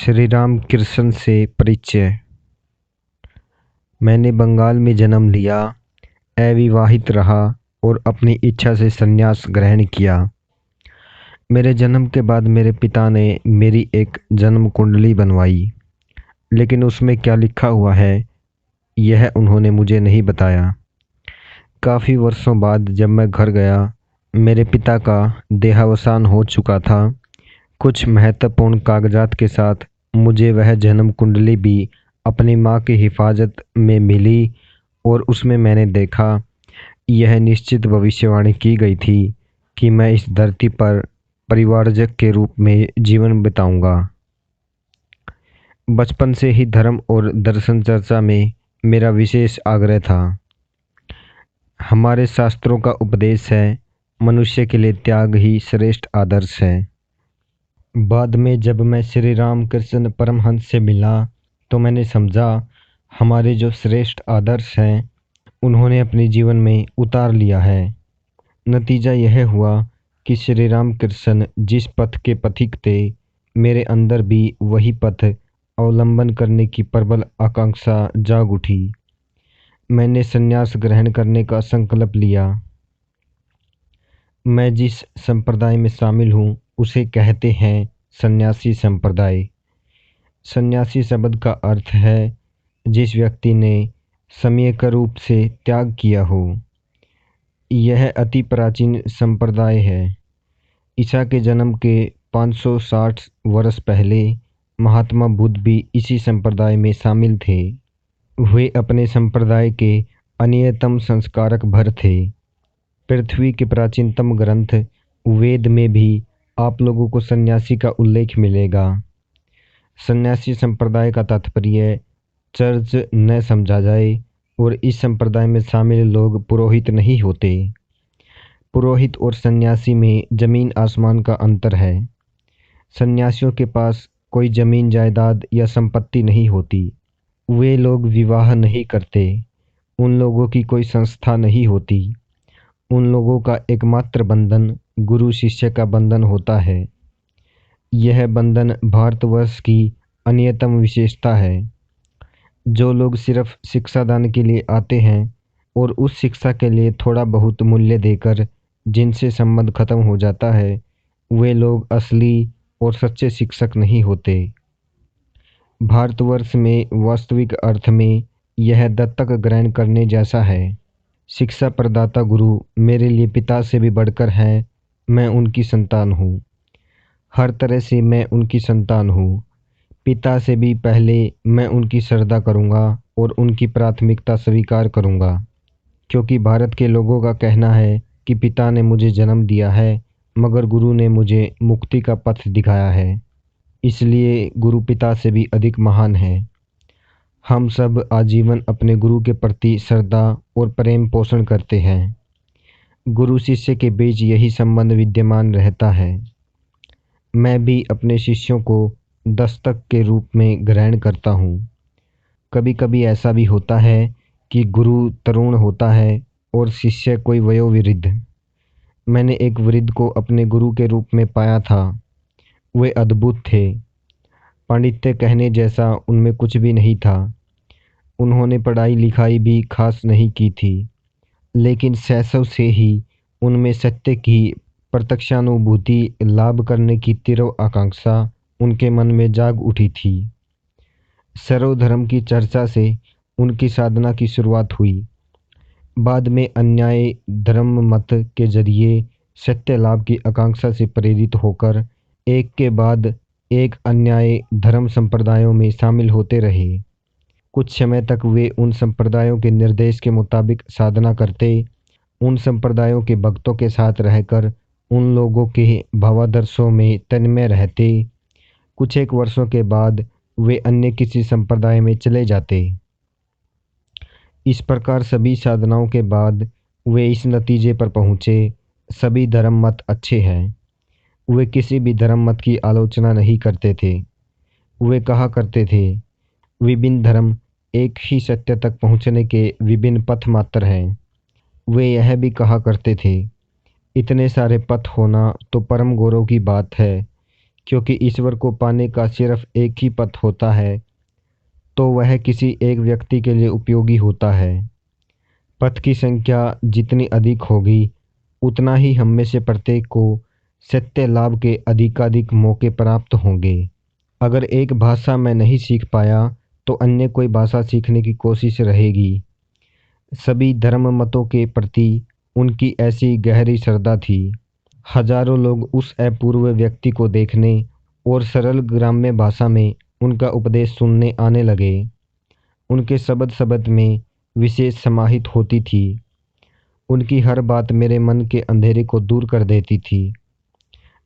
श्री राम कृष्ण से परिचय। मैंने बंगाल में जन्म लिया, अविवाहित रहा और अपनी इच्छा से संन्यास ग्रहण किया। मेरे जन्म के बाद मेरे पिता ने मेरी एक जन्म कुंडली बनवाई, लेकिन उसमें क्या लिखा हुआ है यह उन्होंने मुझे नहीं बताया। काफ़ी वर्षों बाद जब मैं घर गया, मेरे पिता का देहावसान हो चुका था। कुछ महत्वपूर्ण कागजात के साथ मुझे वह जन्म कुंडली भी अपनी माँ की हिफाजत में मिली और उसमें मैंने देखा यह निश्चित भविष्यवाणी की गई थी कि मैं इस धरती पर परिवारजक के रूप में जीवन बिताऊंगा। बचपन से ही धर्म और दर्शन चर्चा में मेरा विशेष आग्रह था। हमारे शास्त्रों का उपदेश है, मनुष्य के लिए त्याग ही श्रेष्ठ आदर्श है। बाद में जब मैं श्री राम कृष्ण परमहंस से मिला तो मैंने समझा हमारे जो श्रेष्ठ आदर्श हैं उन्होंने अपने जीवन में उतार लिया है। नतीजा यह हुआ कि श्री राम कृष्ण जिस पथ के पथिक थे, मेरे अंदर भी वही पथ अवलंबन करने की प्रबल आकांक्षा जाग उठी। मैंने संन्यास ग्रहण करने का संकल्प लिया। मैं जिस संप्रदाय में शामिल हूँ उसे कहते हैं सन्यासी संप्रदाय। सन्यासी शब्द का अर्थ है जिस व्यक्ति ने सम्यक रूप से त्याग किया हो। यह अति प्राचीन संप्रदाय है। ईसा के जन्म के 560 वर्ष पहले महात्मा बुद्ध भी इसी संप्रदाय में शामिल थे। वे अपने संप्रदाय के अन्यतम संस्कारक भर थे। पृथ्वी के प्राचीनतम ग्रंथ वेद में भी आप लोगों को सन्यासी का उल्लेख मिलेगा। सन्यासी संप्रदाय का तात्पर्य चर्च न समझा जाए और इस संप्रदाय में शामिल लोग पुरोहित नहीं होते। पुरोहित और सन्यासी में जमीन आसमान का अंतर है। सन्यासियों के पास कोई जमीन जायदाद या संपत्ति नहीं होती। वे लोग विवाह नहीं करते। उन लोगों की कोई संस्था नहीं होती। उन लोगों का एकमात्र बंधन गुरु शिष्य का बंधन होता है। यह बंधन भारतवर्ष की अन्यतम विशेषता है। जो लोग सिर्फ शिक्षादान के लिए आते हैं और उस शिक्षा के लिए थोड़ा बहुत मूल्य देकर जिनसे संबंध खत्म हो जाता है, वे लोग असली और सच्चे शिक्षक नहीं होते। भारतवर्ष में वास्तविक अर्थ में यह दत्तक ग्रहण करने जैसा है। शिक्षा प्रदाता गुरु मेरे लिए पिता से भी बढ़कर हैं। मैं उनकी संतान हूँ। हर तरह से मैं उनकी संतान हूँ। पिता से भी पहले मैं उनकी श्रद्धा करूँगा और उनकी प्राथमिकता स्वीकार करूँगा, क्योंकि भारत के लोगों का कहना है कि पिता ने मुझे जन्म दिया है मगर गुरु ने मुझे मुक्ति का पथ दिखाया है। इसलिए गुरु पिता से भी अधिक महान है। हम सब आजीवन अपने गुरु के प्रति श्रद्धा और प्रेम पोषण करते हैं। गुरु शिष्य के बीच यही संबंध विद्यमान रहता है। मैं भी अपने शिष्यों को दस्तक के रूप में ग्रहण करता हूँ। कभी कभी ऐसा भी होता है कि गुरु तरुण होता है और शिष्य कोई वयोवृद्ध। मैंने एक वृद्ध को अपने गुरु के रूप में पाया था। वे अद्भुत थे। पांडित्य कहने जैसा उनमें कुछ भी नहीं था। उन्होंने पढ़ाई लिखाई भी खास नहीं की थी, लेकिन शैशव से ही उनमें सत्य की प्रत्यक्षानुभूति लाभ करने की तीव्र आकांक्षा उनके मन में जाग उठी थी। सर्वधर्म की चर्चा से उनकी साधना की शुरुआत हुई। बाद में अन्याय धर्म मत के जरिए सत्य लाभ की आकांक्षा से प्रेरित होकर एक के बाद एक अन्याय धर्म संप्रदायों में शामिल होते रहे। कुछ समय तक वे उन संप्रदायों के निर्देश के मुताबिक साधना करते, उन संप्रदायों के भक्तों के साथ रहकर उन लोगों के भावादर्शों में तन्मय रहते। कुछ एक वर्षों के बाद वे अन्य किसी संप्रदाय में चले जाते। इस प्रकार सभी साधनाओं के बाद वे इस नतीजे पर पहुँचे, सभी धर्म मत अच्छे हैं। वे किसी भी धर्म मत की आलोचना नहीं करते थे। वे कहा करते थे, विभिन्न धर्म एक ही सत्य तक पहुँचने के विभिन्न पथ मात्र हैं। वे यह भी कहा करते थे, इतने सारे पथ होना तो परम गौरव की बात है, क्योंकि ईश्वर को पाने का सिर्फ एक ही पथ होता है, तो वह किसी एक व्यक्ति के लिए उपयोगी होता है। पथ की संख्या जितनी अधिक होगी, उतना ही हम में से प्रत्येक को सत्य लाभ के अधिकाधिक मौके प्राप्त होंगे। अगर एक भाषा मैं नहीं सीख पाया, तो अन्य कोई भाषा सीखने की कोशिश रहेगी। सभी धर्म मतों के प्रति उनकी ऐसी गहरी श्रद्धा थी। हजारों लोग उस अपूर्व व्यक्ति को देखने और सरल ग्राम्य भाषा में उनका उपदेश सुनने आने लगे। उनके शब्द शब्द में विशेष समाहित होती थी। उनकी हर बात मेरे मन के अंधेरे को दूर कर देती थी।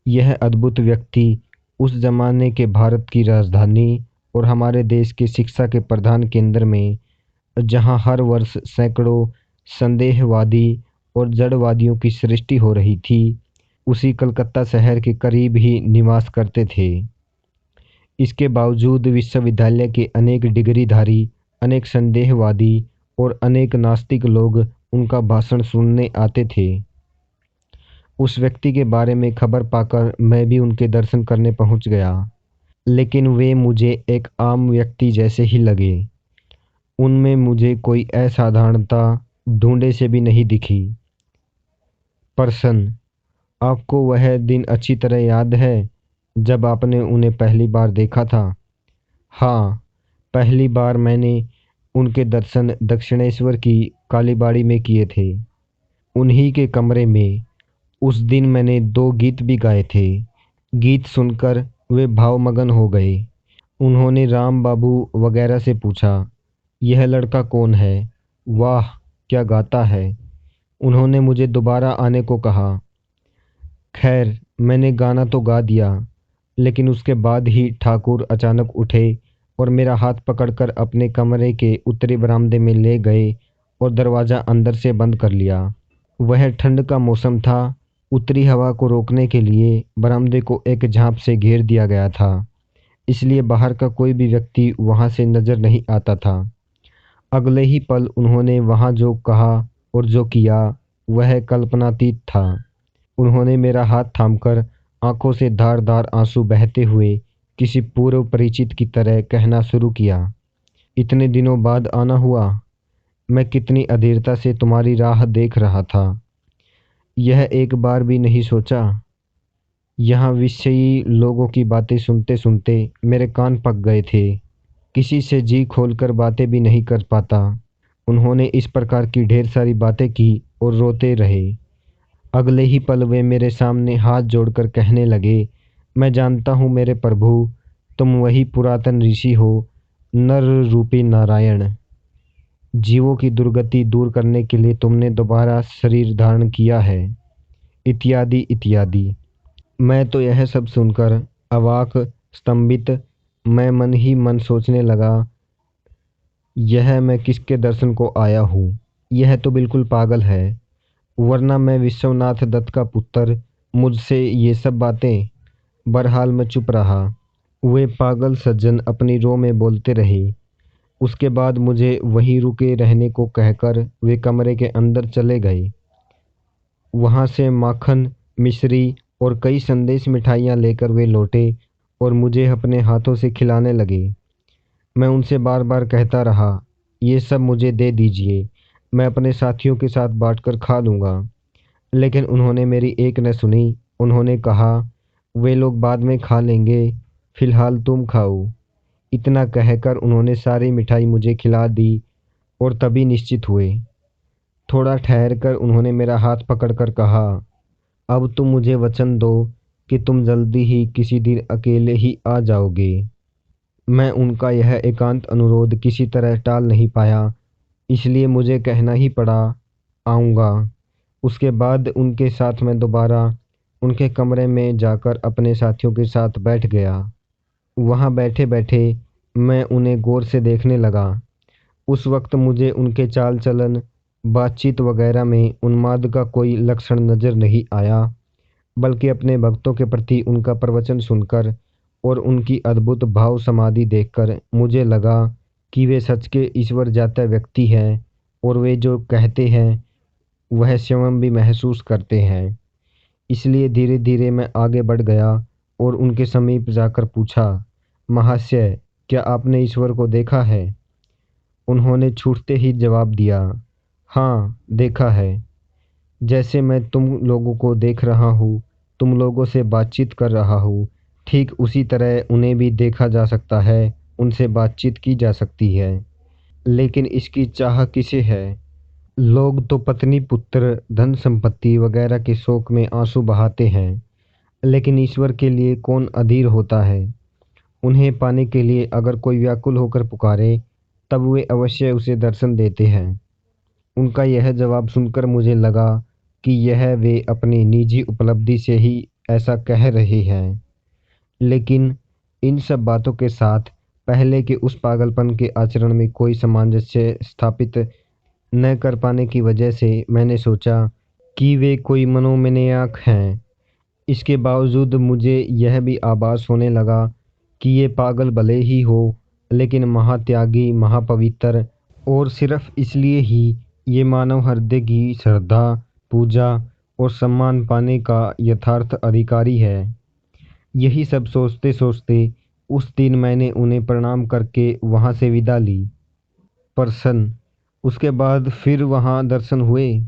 यह अद्भुत व्यक्ति उस जमाने के भारत की राजधानी और हमारे देश के शिक्षा के प्रधान केंद्र में, जहां हर वर्ष सैकड़ों संदेहवादी और जड़वादियों की सृष्टि हो रही थी, उसी कलकत्ता शहर के करीब ही निवास करते थे। इसके बावजूद विश्वविद्यालय के अनेक डिग्रीधारी, अनेक संदेहवादी और अनेक नास्तिक लोग उनका भाषण सुनने आते थे। उस व्यक्ति के बारे में खबर पाकर मैं भी उनके दर्शन करने पहुंच गया, लेकिन वे मुझे एक आम व्यक्ति जैसे ही लगे। उनमें मुझे कोई असाधारणता ढूंढे से भी नहीं दिखी। प्रश्न: आपको वह दिन अच्छी तरह याद है जब आपने उन्हें पहली बार देखा था? हाँ, पहली बार मैंने उनके दर्शन दक्षिणेश्वर की कालीबाड़ी में किए थे, उन्हीं के कमरे में। उस दिन मैंने 2 गीत भी गाए थे। गीत सुनकर वे भावमग्न हो गए। उन्होंने राम बाबू वगैरह से पूछा, यह लड़का कौन है? वाह, क्या गाता है! उन्होंने मुझे दोबारा आने को कहा। खैर, मैंने गाना तो गा दिया, लेकिन उसके बाद ही ठाकुर अचानक उठे और मेरा हाथ पकड़कर अपने कमरे के उत्तरी बरामदे में ले गए और दरवाज़ा अंदर से बंद कर लिया। वह ठंड का मौसम था। उत्तरी हवा को रोकने के लिए बरामदे को एक झाँप से घेर दिया गया था, इसलिए बाहर का कोई भी व्यक्ति वहां से नजर नहीं आता था। अगले ही पल उन्होंने वहां जो कहा और जो किया, वह कल्पनातीत था। उन्होंने मेरा हाथ थामकर आंखों से धार-धार आंसू बहते हुए किसी पूर्व परिचित की तरह कहना शुरू किया, इतने दिनों बाद आना हुआ। मैं कितनी अधीरता से तुम्हारी राह देख रहा था। यह एक बार भी नहीं सोचा। यहाँ विषयी लोगों की बातें सुनते सुनते मेरे कान पक गए थे। किसी से जी खोलकर बातें भी नहीं कर पाता। उन्होंने इस प्रकार की ढेर सारी बातें की और रोते रहे। अगले ही पल वे मेरे सामने हाथ जोड़कर कहने लगे, मैं जानता हूँ मेरे प्रभु, तुम वही पुरातन ऋषि हो, नर रूपी नारायण। जीवों की दुर्गति दूर करने के लिए तुमने दोबारा शरीर धारण किया है, इत्यादि इत्यादि। मैं तो यह सब सुनकर अवाक, स्तंभित। मैं मन ही मन सोचने लगा, यह मैं किसके दर्शन को आया हूँ? यह तो बिल्कुल पागल है, वरना मैं विश्वनाथ दत्त का पुत्र, मुझसे ये सब बातें। बहरहाल मैं चुप रहा। वे पागल सज्जन अपनी रो में बोलते रहे। उसके बाद मुझे वहीं रुके रहने को कहकर वे कमरे के अंदर चले गए। वहां से माखन, मिश्री और कई संदेश मिठाइयाँ लेकर वे लौटे और मुझे अपने हाथों से खिलाने लगे। मैं उनसे बार बार कहता रहा, ये सब मुझे दे दीजिए, मैं अपने साथियों के साथ बांटकर खा लूँगा। लेकिन उन्होंने मेरी एक न सुनी। उन्होंने कहा, वे लोग बाद में खा लेंगे, फिलहाल तुम खाओ। इतना कहकर उन्होंने सारी मिठाई मुझे खिला दी और तभी निश्चित हुए। थोड़ा ठहरकर उन्होंने मेरा हाथ पकड़कर कहा, अब तुम मुझे वचन दो कि तुम जल्दी ही किसी दिन अकेले ही आ जाओगे। मैं उनका यह एकांत अनुरोध किसी तरह टाल नहीं पाया, इसलिए मुझे कहना ही पड़ा, आऊँगा। उसके बाद उनके साथ मैं दोबारा उनके कमरे में जाकर अपने साथियों के साथ बैठ गया। वहाँ बैठे-बैठे मैं उन्हें गौर से देखने लगा। उस वक्त मुझे उनके चाल चलन, बातचीत वगैरह में उन्माद का कोई लक्षण नजर नहीं आया, बल्कि अपने भक्तों के प्रति उनका प्रवचन सुनकर और उनकी अद्भुत भाव समाधि देखकर मुझे लगा कि वे सच के ईश्वर जाता व्यक्ति हैं और वे जो कहते हैं वह स्वयं भी महसूस करते हैं। इसलिए धीरे धीरे मैं आगे बढ़ गया और उनके समीप जाकर पूछा, महाशय, क्या आपने ईश्वर को देखा है? उन्होंने छूटते ही जवाब दिया, हाँ, देखा है। जैसे मैं तुम लोगों को देख रहा हूँ, तुम लोगों से बातचीत कर रहा हूँ, ठीक उसी तरह उन्हें भी देखा जा सकता है, उनसे बातचीत की जा सकती है। लेकिन इसकी चाह किसे है? लोग तो पत्नी, पुत्र, धन संपत्ति वगैरह के शोक में आंसू बहाते हैं, लेकिन ईश्वर के लिए कौन अधीर होता है? उन्हें पाने के लिए अगर कोई व्याकुल होकर पुकारे, तब वे अवश्य उसे दर्शन देते हैं। उनका यह जवाब सुनकर मुझे लगा कि यह वे अपनी निजी उपलब्धि से ही ऐसा कह रहे हैं। लेकिन इन सब बातों के साथ पहले के उस पागलपन के आचरण में कोई सामंजस्य स्थापित न कर पाने की वजह से मैंने सोचा कि वे कोई मनोमैनियाक हैं। इसके बावजूद मुझे यह भी आभास होने लगा कि ये पागल भले ही हो, लेकिन महात्यागी, महापवित्र, और सिर्फ इसलिए ही ये मानव हृदय की श्रद्धा, पूजा और सम्मान पाने का यथार्थ अधिकारी है। यही सब सोचते सोचते उस दिन मैंने उन्हें प्रणाम करके वहाँ से विदा ली। प्रसन्न। उसके बाद फिर वहाँ दर्शन हुए,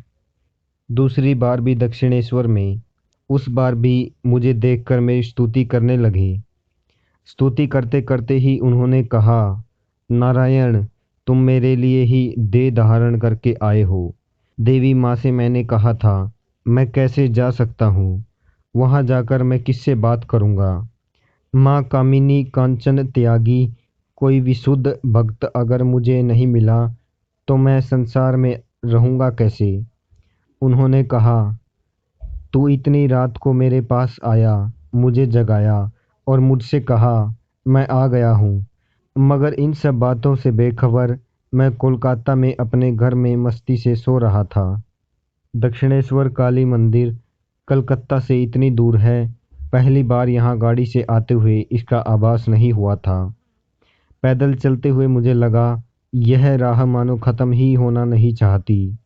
दूसरी बार भी दक्षिणेश्वर में। उस बार भी मुझे देखकर मेरी स्तुति करने लगे। स्तुति करते करते ही उन्होंने कहा, नारायण, तुम मेरे लिए ही देह धारण करके आए हो। देवी माँ से मैंने कहा था, मैं कैसे जा सकता हूँ? वहाँ जाकर मैं किससे बात करूँगा? माँ कामिनी, कांचन त्यागी, कोई विशुद्ध भक्त अगर मुझे नहीं मिला तो मैं संसार में रहूँगा कैसे? उन्होंने कहा, तू इतनी रात को मेरे पास आया, मुझे जगाया और मुझसे कहा, मैं आ गया हूँ। मगर इन सब बातों से बेखबर मैं कोलकाता में अपने घर में मस्ती से सो रहा था। दक्षिणेश्वर काली मंदिर कलकत्ता से इतनी दूर है, पहली बार यहाँ गाड़ी से आते हुए इसका आभास नहीं हुआ था। पैदल चलते हुए मुझे लगा यह राह मानो ख़त्म ही होना नहीं चाहती।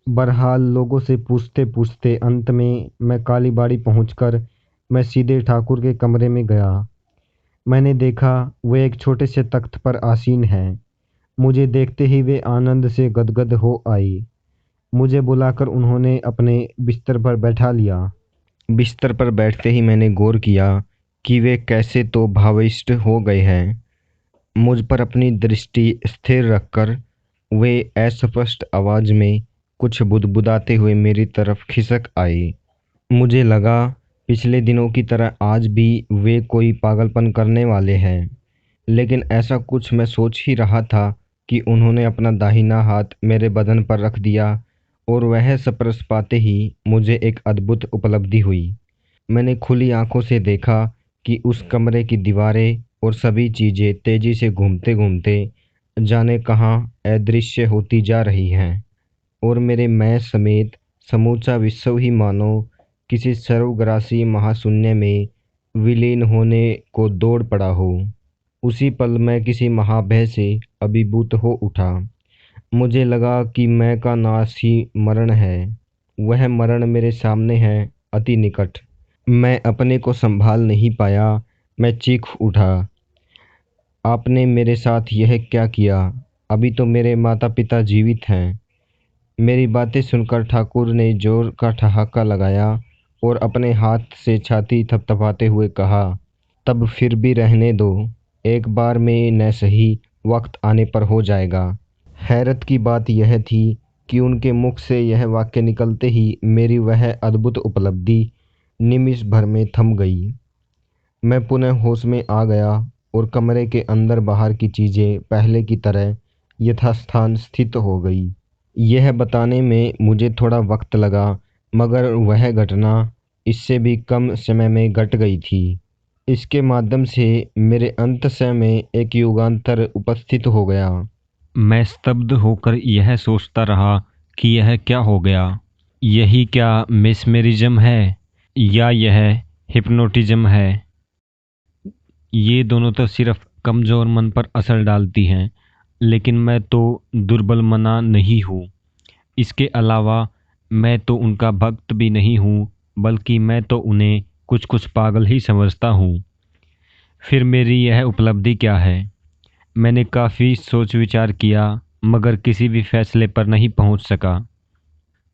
बहरहाल लोगों से पूछते पूछते अंत में मैं कालीबाड़ी पहुंचकर मैं सीधे ठाकुर के कमरे में गया। मैंने देखा वे एक छोटे से तख्त पर आसीन हैं। मुझे देखते ही वे आनंद से गदगद हो आई। मुझे बुलाकर उन्होंने अपने बिस्तर पर बैठा लिया। बिस्तर पर बैठते ही मैंने गौर किया कि वे कैसे तो भावनिष्ठ हो गए हैं। मुझ पर अपनी दृष्टि स्थिर रखकर वे अस्पष्ट आवाज में कुछ बुदबुदाते हुए मेरी तरफ खिसक आए। मुझे लगा पिछले दिनों की तरह आज भी वे कोई पागलपन करने वाले हैं, लेकिन ऐसा कुछ मैं सोच ही रहा था कि उन्होंने अपना दाहिना हाथ मेरे बदन पर रख दिया और वह स्पर्श पाते ही मुझे एक अद्भुत उपलब्धि हुई। मैंने खुली आंखों से देखा कि उस कमरे की दीवारें और सभी चीज़ें तेजी से घूमते घूमते जाने कहाँ अदृश्य होती जा रही हैं, और मेरे मैं समेत समूचा विश्व ही मानो किसी सर्वग्रासी महाशून्य में विलीन होने को दौड़ पड़ा हो। उसी पल मैं किसी महाभय से अभिभूत हो उठा। मुझे लगा कि मैं का नाश ही मरण है। वह मरण मेरे सामने है, अति निकट। मैं अपने को संभाल नहीं पाया। मैं चीख उठा, आपने मेरे साथ यह क्या किया? अभी तो मेरे माता पिता जीवित हैं। मेरी बातें सुनकर ठाकुर ने जोर का ठहाका लगाया और अपने हाथ से छाती थपथपाते हुए कहा, तब फिर भी रहने दो, एक बार में न सही, वक्त आने पर हो जाएगा। हैरत की बात यह थी कि उनके मुख से यह वाक्य निकलते ही मेरी वह अद्भुत उपलब्धि निमिष भर में थम गई। मैं पुनः होश में आ गया और कमरे के अंदर बाहर की चीज़ें पहले की तरह यथास्थान स्थित हो गई। यह बताने में मुझे थोड़ा वक्त लगा, मगर वह घटना इससे भी कम समय में घट गई थी। इसके माध्यम से मेरे अंतःस्य में एक युगांतर उपस्थित हो गया। मैं स्तब्ध होकर यह सोचता रहा कि यह क्या हो गया। यही क्या मेस्मेरिज्म है या यह हिप्नोटिज्म है? ये दोनों तो सिर्फ कमज़ोर मन पर असर डालती हैं, लेकिन मैं तो दुर्बल मना नहीं हूँ। इसके अलावा मैं तो उनका भक्त भी नहीं हूँ, बल्कि मैं तो उन्हें कुछ कुछ पागल ही समझता हूँ। फिर मेरी यह उपलब्धि क्या है? मैंने काफ़ी सोच विचार किया मगर किसी भी फैसले पर नहीं पहुँच सका।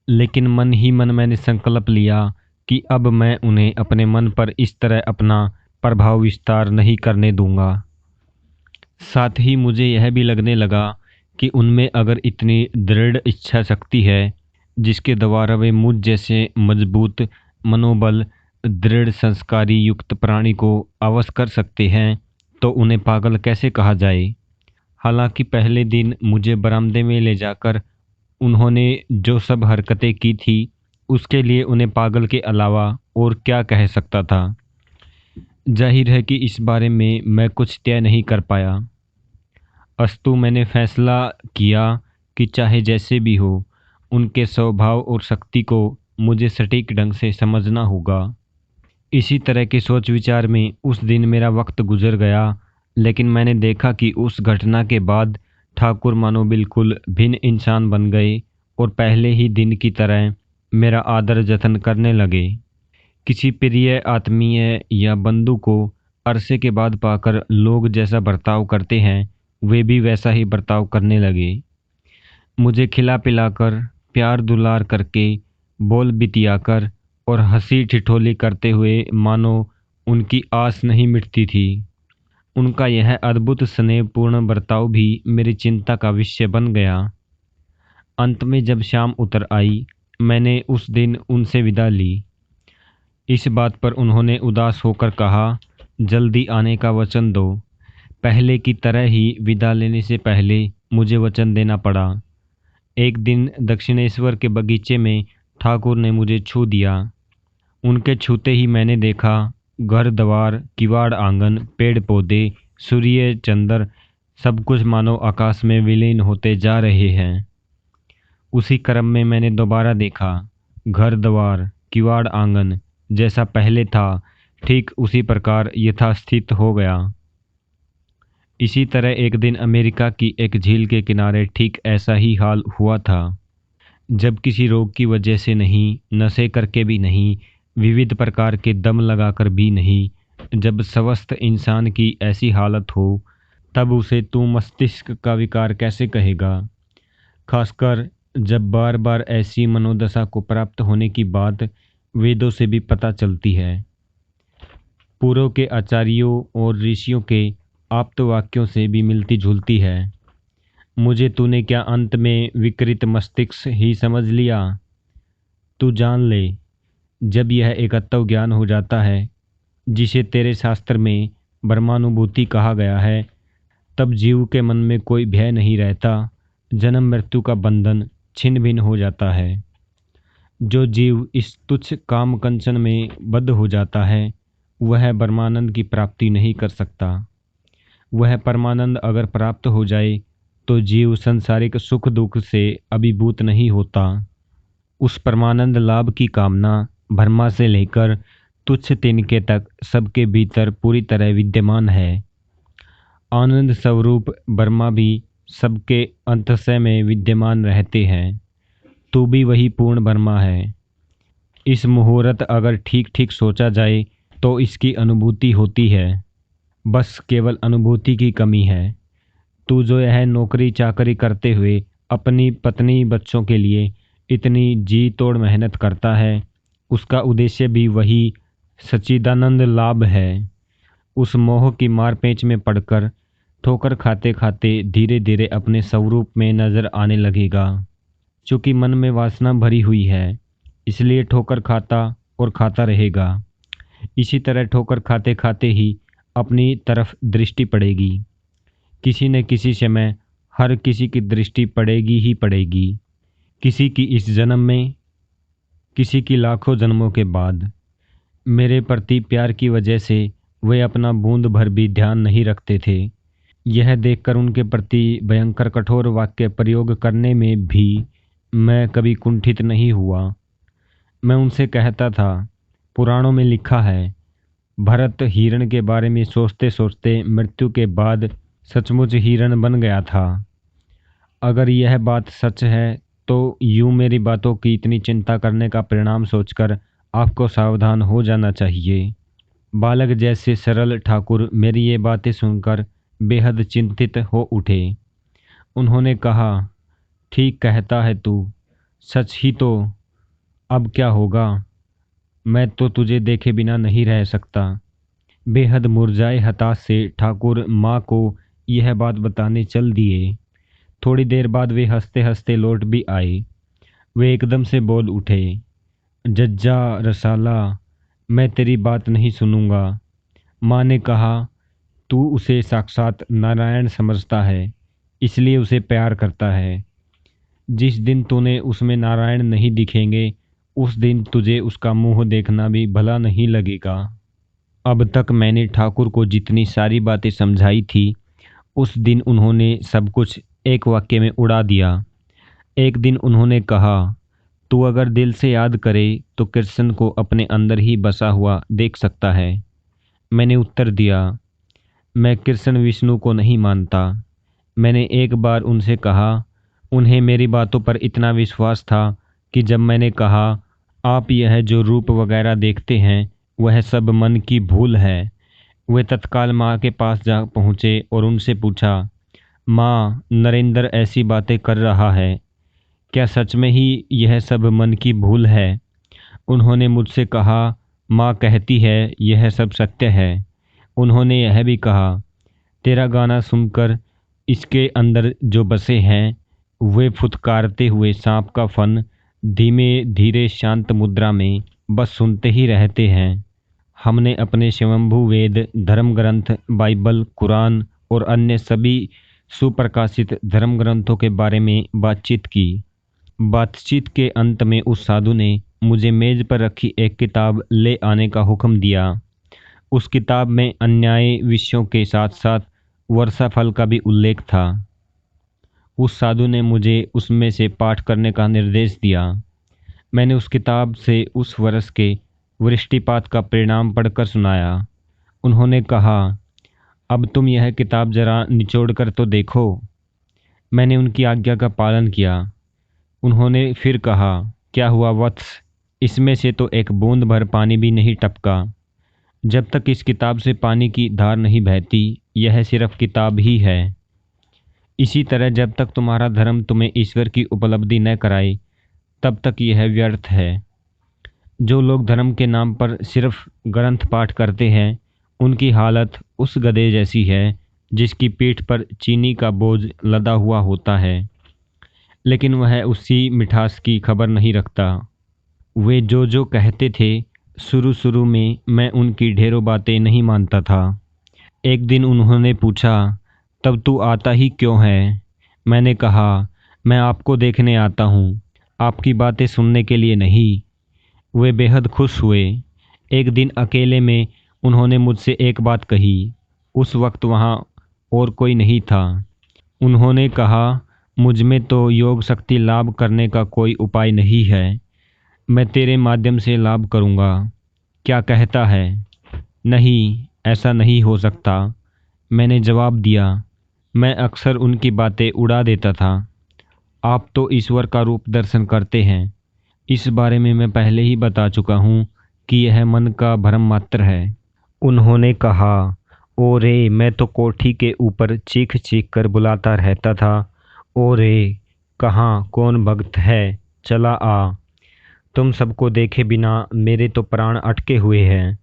लेकिन मन ही मन मैंने संकल्प लिया कि अब मैं उन्हें अपने मन पर इस तरह अपना प्रभाव विस्तार नहीं करने दूंगा। साथ ही मुझे यह भी लगने लगा कि उनमें अगर इतनी दृढ़ इच्छा शक्ति है जिसके द्वारा वे मुझ जैसे मजबूत मनोबल दृढ़ संस्कारी युक्त प्राणी को अवश्य कर सकते हैं, तो उन्हें पागल कैसे कहा जाए। हालांकि पहले दिन मुझे बरामदे में ले जाकर उन्होंने जो सब हरकतें की थी उसके लिए उन्हें पागल के अलावा और क्या कह सकता था। जाहिर है कि इस बारे में मैं कुछ तय नहीं कर पाया। अस्तु मैंने फैसला किया कि चाहे जैसे भी हो उनके स्वभाव और शक्ति को मुझे सटीक ढंग से समझना होगा। इसी तरह के सोच विचार में उस दिन मेरा वक्त गुजर गया। लेकिन मैंने देखा कि उस घटना के बाद ठाकुर मानो बिल्कुल भिन्न इंसान बन गए और पहले ही दिन की तरह मेरा आदर जतन करने लगे। किसी प्रिय आत्मीय या बंधु को अरसे के बाद पाकर लोग जैसा बर्ताव करते हैं वे भी वैसा ही बर्ताव करने लगे। मुझे खिला पिलाकर प्यार दुलार करके बोल बितियाकर और हंसी ठिठोली करते हुए मानो उनकी आस नहीं मिटती थी। उनका यह अद्भुत स्नेहपूर्ण बर्ताव भी मेरी चिंता का विषय बन गया। अंत में जब शाम उतर आई मैंने उस दिन उनसे विदा ली। इस बात पर उन्होंने उदास होकर कहा, जल्दी आने का वचन दो। पहले की तरह ही विदा लेने से पहले मुझे वचन देना पड़ा। एक दिन दक्षिणेश्वर के बगीचे में ठाकुर ने मुझे छू दिया। उनके छूते ही मैंने देखा घर द्वार किवाड़ आंगन पेड़ पौधे सूर्य चंद्र सब कुछ मानो आकाश में विलीन होते जा रहे हैं। उसी क्रम में मैंने दोबारा देखा घर द्वार किवाड़ आंगन जैसा पहले था ठीक उसी प्रकार यथास्थित हो गया। इसी तरह एक दिन अमेरिका की एक झील के किनारे ठीक ऐसा ही हाल हुआ था। जब किसी रोग की वजह से नहीं, नशे करके भी नहीं, विविध प्रकार के दम लगाकर भी नहीं, जब स्वस्थ इंसान की ऐसी हालत हो तब उसे तू मस्तिष्क का विकार कैसे कहेगा। खासकर जब बार बार ऐसी मनोदशा को प्राप्त होने की बात वेदों से भी पता चलती है, पूर्व के आचार्यों और ऋषियों के आप्त वाक्यों से भी मिलती जुलती है। मुझे तूने क्या अंत में विकृत मस्तिष्क ही समझ लिया? तू जान ले, जब यह एकत्व ज्ञान हो जाता है जिसे तेरे शास्त्र में ब्रह्मानुभूति कहा गया है, तब जीव के मन में कोई भय नहीं रहता। जन्म मृत्यु का बंधन छिन्न भिन्न हो जाता है। जो जीव इस तुच्छ काम कंचन में बद्ध हो जाता है वह परमानंद की प्राप्ति नहीं कर सकता। वह परमानंद अगर प्राप्त हो जाए तो जीव संसारिक सुख दुख से अभिभूत नहीं होता। उस परमानंद लाभ की कामना ब्रह्मा से लेकर तुच्छ तिनके तक सबके भीतर पूरी तरह विद्यमान है। आनंद स्वरूप ब्रह्मा भी सबके अंतःस्य में विद्यमान रहते हैं। तू भी वही पूर्ण ब्रह्मा है। इस मुहूर्त अगर ठीक ठीक सोचा जाए तो इसकी अनुभूति होती है। बस केवल अनुभूति की कमी है। तू जो यह नौकरी चाकरी करते हुए अपनी पत्नी बच्चों के लिए इतनी जी तोड़ मेहनत करता है उसका उद्देश्य भी वही सच्चिदानंद लाभ है। उस मोह की मारपेंच में पड़कर ठोकर खाते खाते धीरे धीरे अपने स्वरूप में नजर आने लगेगा। चूँकि मन में वासना भरी हुई है इसलिए ठोकर खाता और खाता रहेगा। इसी तरह ठोकर खाते खाते ही अपनी तरफ दृष्टि पड़ेगी। किसी न किसी समय हर किसी की दृष्टि पड़ेगी ही पड़ेगी। किसी की इस जन्म में, किसी की लाखों जन्मों के बाद। मेरे प्रति प्यार की वजह से वे अपना बूंद भर भी ध्यान नहीं रखते थे। यह देखकर उनके प्रति भयंकर कठोर वाक्य प्रयोग करने में भी मैं कभी कुंठित नहीं हुआ। मैं उनसे कहता था, पुराणों में लिखा है भरत हिरण के बारे में सोचते सोचते मृत्यु के बाद सचमुच हिरण बन गया था। अगर यह बात सच है तो यूं मेरी बातों की इतनी चिंता करने का परिणाम सोचकर आपको सावधान हो जाना चाहिए। बालक जैसे सरल ठाकुर मेरी ये बातें सुनकर बेहद चिंतित हो उठे। उन्होंने कहा, ठीक कहता है तू, सच ही तो। अब क्या होगा? मैं तो तुझे देखे बिना नहीं रह सकता। बेहद मुरझाए हताश से ठाकुर माँ को यह बात बताने चल दिए। थोड़ी देर बाद वे हंसते हंसते लौट भी आए। वे एकदम से बोल उठे, जज्जा रसाला, मैं तेरी बात नहीं सुनूंगा। माँ ने कहा, तू उसे साक्षात नारायण समझता है, इसलिए उसे प्यार करता है। जिस दिन तूने उसमें नारायण नहीं दिखेंगे, उस दिन तुझे उसका मुंह देखना भी भला नहीं लगेगा। अब तक मैंने ठाकुर को जितनी सारी बातें समझाई थी, उस दिन उन्होंने सब कुछ एक वाक्य में उड़ा दिया। एक दिन उन्होंने कहा, तू अगर दिल से याद करे तो कृष्ण को अपने अंदर ही बसा हुआ देख सकता है। मैंने उत्तर दिया, मैं कृष्ण विष्णु को नहीं मानता। मैंने एक बार उनसे कहा, उन्हें मेरी बातों पर इतना विश्वास था कि जब मैंने कहा, आप यह जो रूप वगैरह देखते हैं वह सब मन की भूल है, वे तत्काल माँ के पास जा पहुँचे और उनसे पूछा, माँ, नरेंद्र ऐसी बातें कर रहा है, क्या सच में ही यह सब मन की भूल है? उन्होंने मुझसे कहा, माँ कहती है यह सब सत्य है। उन्होंने यह भी कहा, तेरा गाना सुनकर इसके अंदर जो बसे हैं वे फुतकारते हुए सांप का फन धीमे धीरे शांत मुद्रा में बस सुनते ही रहते हैं। हमने अपने स्वयंभू वेद, धर्म ग्रंथ, बाइबल, कुरान और अन्य सभी सुप्रकाशित धर्म ग्रंथों के बारे में बातचीत की। बातचीत के अंत में उस साधु ने मुझे मेज पर रखी एक किताब ले आने का हुक्म दिया। उस किताब में अन्याय विषयों के साथ साथ वर्षाफल का भी उल्लेख था। उस साधु ने मुझे उसमें से पाठ करने का निर्देश दिया। मैंने उस किताब से उस वर्ष के वृष्टिपात का परिणाम पढ़कर सुनाया। उन्होंने कहा, अब तुम यह किताब जरा निचोड़ कर तो देखो। मैंने उनकी आज्ञा का पालन किया। उन्होंने फिर कहा, क्या हुआ वत्स, इसमें से तो एक बूंद भर पानी भी नहीं टपका। जब तक इस किताब से पानी की धार नहीं बहती, यह सिर्फ किताब ही है। इसी तरह जब तक तुम्हारा धर्म तुम्हें ईश्वर की उपलब्धि न कराए, तब तक यह व्यर्थ है। जो लोग धर्म के नाम पर सिर्फ ग्रंथ पाठ करते हैं, उनकी हालत उस गधे जैसी है जिसकी पीठ पर चीनी का बोझ लदा हुआ होता है, लेकिन वह उसी मिठास की खबर नहीं रखता। वे जो कहते थे, शुरू शुरू में मैं उनकी ढेरों बातें नहीं मानता था। एक दिन उन्होंने पूछा, तब तू आता ही क्यों है? मैंने कहा, मैं आपको देखने आता हूँ, आपकी बातें सुनने के लिए नहीं। वे बेहद खुश हुए। एक दिन अकेले में उन्होंने मुझसे एक बात कही। उस वक्त वहाँ और कोई नहीं था। उन्होंने कहा, मुझ में तो योग शक्ति लाभ करने का कोई उपाय नहीं है। मैं तेरे माध्यम से लाभ करूँगा, क्या कहता है? नहीं, ऐसा नहीं हो सकता, मैंने जवाब दिया। मैं अक्सर उनकी बातें उड़ा देता था। आप तो ईश्वर का रूप दर्शन करते हैं, इस बारे में मैं पहले ही बता चुका हूँ कि यह मन का भ्रम मात्र है। उन्होंने कहा, ओ रे, मैं तो कोठी के ऊपर चीख चीख कर बुलाता रहता था, ओ रे, कहाँ कौन भक्त है, चला आ। तुम सबको देखे बिना मेरे तो प्राण अटके हुए हैं।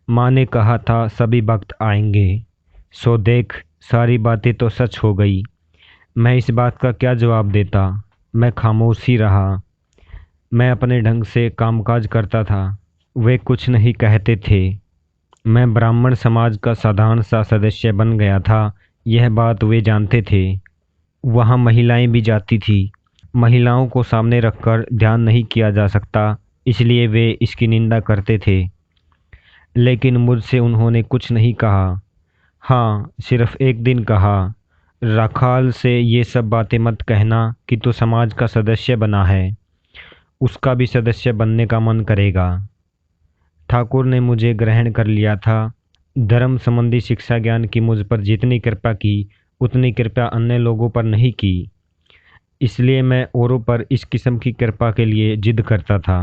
माँ ने कहा था सभी भक्त आएंगे, सो देख, सारी बातें तो सच हो गई। मैं इस बात का क्या जवाब देता? मैं खामोश ही रहा। मैं अपने ढंग से कामकाज करता था, वे कुछ नहीं कहते थे। मैं ब्राह्मण समाज का साधारण सा सदस्य बन गया था, यह बात वे जानते थे। वहाँ महिलाएं भी जाती थी। महिलाओं को सामने रखकर ध्यान नहीं किया जा सकता, इसलिए वे इसकी निंदा करते थे। लेकिन मुझसे उन्होंने कुछ नहीं कहा। हाँ, सिर्फ एक दिन कहा, राखाल से ये सब बातें मत कहना कि तू समाज का सदस्य बना है, उसका भी सदस्य बनने का मन करेगा। ठाकुर ने मुझे ग्रहण कर लिया था। धर्म संबंधी शिक्षा ज्ञान की मुझ पर जितनी कृपा की, उतनी कृपा अन्य लोगों पर नहीं की। इसलिए मैं औरों पर इस किस्म की कृपा के लिए जिद करता था।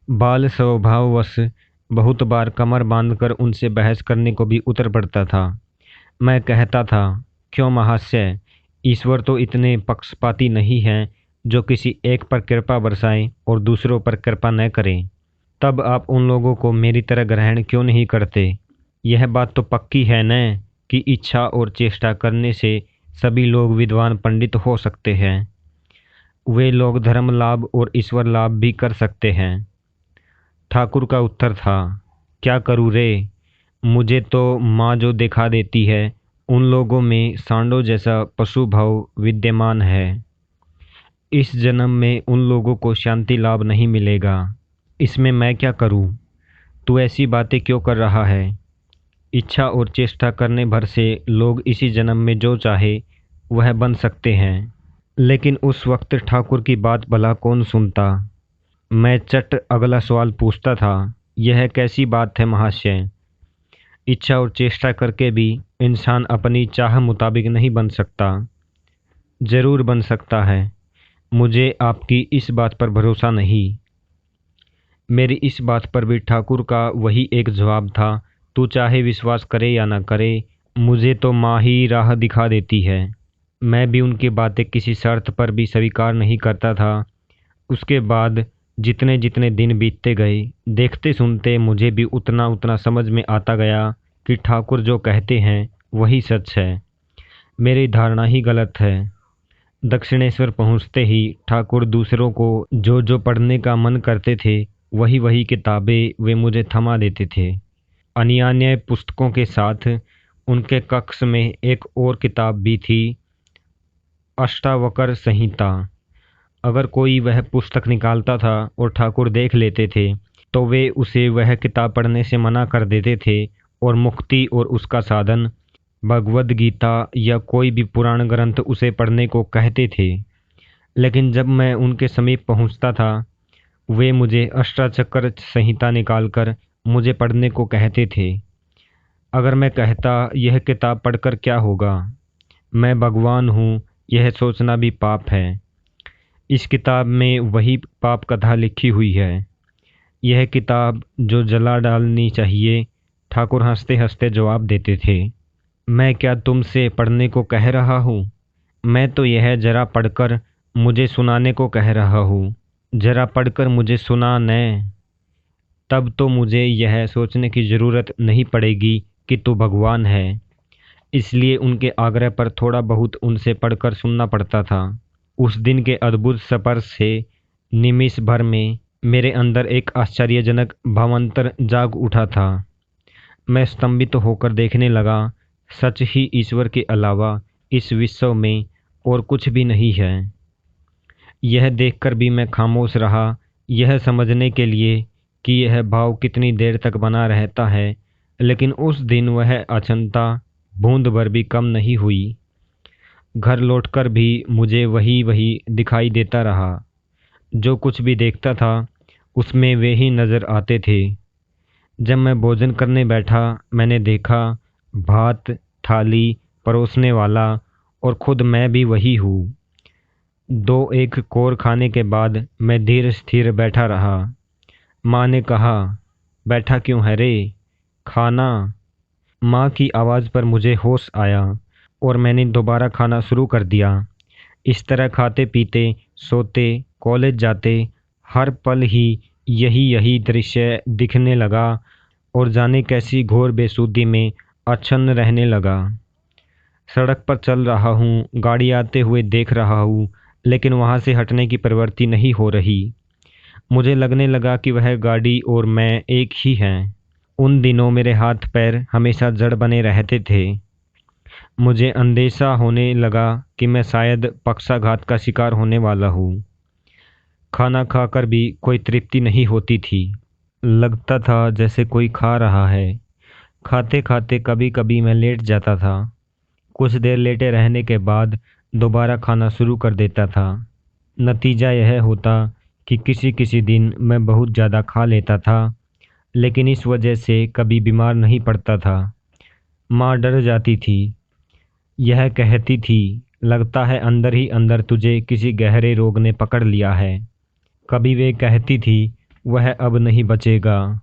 बाल स्वभाववश बहुत बार कमर बांधकर उनसे बहस करने को भी उतर पड़ता था। मैं कहता था, क्यों महाशय, ईश्वर तो इतने पक्षपाती नहीं हैं जो किसी एक पर कृपा बरसाएं और दूसरों पर कृपा न करें। तब आप उन लोगों को मेरी तरह ग्रहण क्यों नहीं करते? यह बात तो पक्की है न कि इच्छा और चेष्टा करने से सभी लोग विद्वान पंडित हो सकते हैं। वे लोग धर्म लाभ और ईश्वर लाभ भी कर सकते हैं। ठाकुर का उत्तर था, क्या करूँ रे, मुझे तो माँ जो दिखा देती है उन लोगों में सांडों जैसा पशु भाव विद्यमान है। इस जन्म में उन लोगों को शांति लाभ नहीं मिलेगा। इसमें मैं क्या करूँ? तू ऐसी बातें क्यों कर रहा है? इच्छा और चेष्टा करने भर से लोग इसी जन्म में जो चाहे वह बन सकते हैं। लेकिन उस वक्त ठाकुर की बात भला कौन सुनता? मैं चट अगला सवाल पूछता था, यह कैसी बात है महाशय? इच्छा और चेष्टा करके भी इंसान अपनी चाह मुताबिक नहीं बन सकता। जरूर बन सकता है, मुझे आपकी इस बात पर भरोसा नहीं। मेरी इस बात पर भी ठाकुर का वही एक जवाब था, तू चाहे विश्वास करे या ना करे, मुझे तो माँ ही राह दिखा देती है। मैं भी उनकी बातें किसी शर्त पर भी स्वीकार नहीं करता था। उसके बाद जितने जितने दिन बीतते गए, देखते सुनते मुझे भी उतना उतना समझ में आता गया कि ठाकुर जो कहते हैं वही सच है, मेरी धारणा ही गलत है। दक्षिणेश्वर पहुंचते ही ठाकुर दूसरों को जो जो पढ़ने का मन करते थे वही वही किताबें वे मुझे थमा देते थे। अन्यान्य पुस्तकों के साथ उनके कक्ष में एक और किताब भी थी, अष्टावकर संहिता। अगर कोई वह पुस्तक निकालता था और ठाकुर देख लेते थे तो वे उसे वह किताब पढ़ने से मना कर देते थे और मुक्ति और उसका साधन भगवद गीता या कोई भी पुराण ग्रंथ उसे पढ़ने को कहते थे। लेकिन जब मैं उनके समीप पहुंचता था वे मुझे अष्टाचक्र संहिता निकालकर मुझे पढ़ने को कहते थे। अगर मैं कहता यह किताब पढ़कर क्या होगा, मैं भगवान हूँ, यह सोचना भी पाप है। इस किताब में वही पाप कथा लिखी हुई है। यह किताब जो जला डालनी चाहिए। ठाकुर हंसते हंसते जवाब देते थे, मैं क्या तुमसे पढ़ने को कह रहा हूँ? मैं तो यह जरा पढ़कर मुझे सुनाने को कह रहा हूँ। जरा पढ़कर मुझे सुना न, तब तो मुझे यह सोचने की ज़रूरत नहीं पड़ेगी कि तू भगवान है। इसलिए उनके आग्रह पर थोड़ा बहुत उनसे पढ़कर सुनना पड़ता था। उस दिन के अद्भुत स्पर्श से निमिष भर में मेरे अंदर एक आश्चर्यजनक भावांतर जाग उठा था। मैं स्तंभित होकर देखने लगा, सच ही ईश्वर के अलावा इस विश्व में और कुछ भी नहीं है। यह देखकर भी मैं खामोश रहा, यह समझने के लिए कि यह भाव कितनी देर तक बना रहता है। लेकिन उस दिन वह अचंता बूंद भर भी कम नहीं हुई। घर लौटकर भी मुझे वही वही दिखाई देता रहा। जो कुछ भी देखता था उसमें वे ही नज़र आते थे। जब मैं भोजन करने बैठा मैंने देखा भात थाली परोसने वाला और खुद मैं भी वही हूँ। दो एक कोर खाने के बाद मैं धीर स्थिर बैठा रहा। माँ ने कहा, बैठा क्यों है रे, खाना। माँ की आवाज़ पर मुझे होश आया और मैंने दोबारा खाना शुरू कर दिया। इस तरह खाते पीते सोते कॉलेज जाते हर पल ही यही यही दृश्य दिखने लगा और जाने कैसी घोर बेसुधी में आच्छन्न रहने लगा। सड़क पर चल रहा हूँ, गाड़ी आते हुए देख रहा हूँ, लेकिन वहाँ से हटने की प्रवृत्ति नहीं हो रही। मुझे लगने लगा कि वह गाड़ी और मैं एक ही हैं। उन दिनों मेरे हाथ पैर हमेशा जड़ बने रहते थे। मुझे अंदेशा होने लगा कि मैं शायद पक्षाघात का शिकार होने वाला हूँ। खाना खाकर भी कोई तृप्ति नहीं होती थी। लगता था जैसे कोई खा रहा है। खाते खाते कभी कभी मैं लेट जाता था। कुछ देर लेटे रहने के बाद दोबारा खाना शुरू कर देता था। नतीजा यह होता कि किसी किसी दिन मैं बहुत ज़्यादा खा लेता था, लेकिन इस वजह से कभी बीमार नहीं पड़ता था। माँ डर जाती थी। यह कहती थी, लगता है अंदर ही अंदर तुझे किसी गहरे रोग ने पकड़ लिया है। कभी वे कहती थी, वह अब नहीं बचेगा।